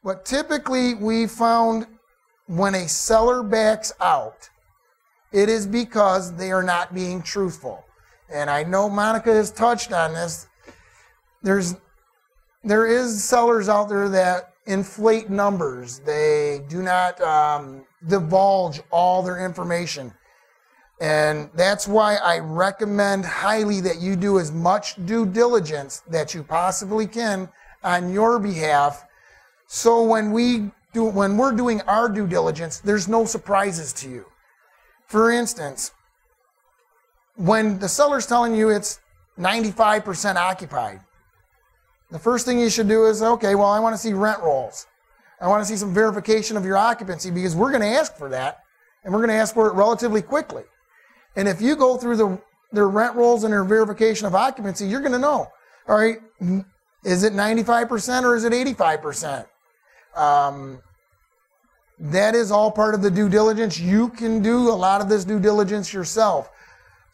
But typically we found when a seller backs out, it is because they are not being truthful. And I know Monica has touched on this. There is sellers out there that inflate numbers. They do not divulge all their information. And that's why I recommend highly that you do as much due diligence that you possibly can on your behalf. So when we're doing our due diligence, there's no surprises to you. For instance, when the seller's telling you it's 95% occupied, the first thing you should do is, okay, well, I want to see rent rolls. I want to see some verification of your occupancy, because we're going to ask for that, and we're going to ask for it relatively quickly. And if you go through their rent rolls and their verification of occupancy, you're going to know, all right, is it 95% or is it 85%? That is all part of the due diligence. You can do a lot of this due diligence yourself.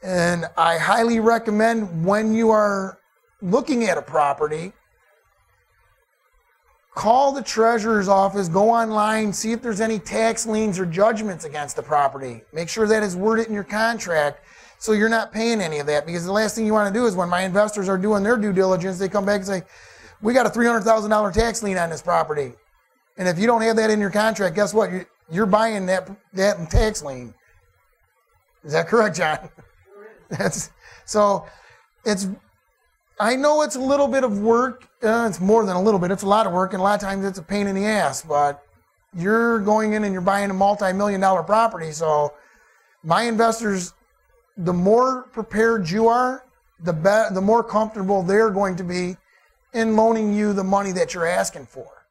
And I highly recommend, when you are looking at a property, call the treasurer's office, go online, see if there's any tax liens or judgments against the property. Make sure that is worded in your contract so you're not paying any of that, because the last thing you want to do is, when my investors are doing their due diligence, they come back and say, we got a $300,000 tax lien on this property. And if you don't have that in your contract, guess what? You're buying that tax lien. Is that correct, John? I know it's a little bit of work. It's more than a little bit. It's a lot of work, and a lot of times it's a pain in the ass. But you're going in and you're buying a multi-million-dollar property. So my investors, the more prepared you are, the more comfortable they're going to be in loaning you the money that you're asking for.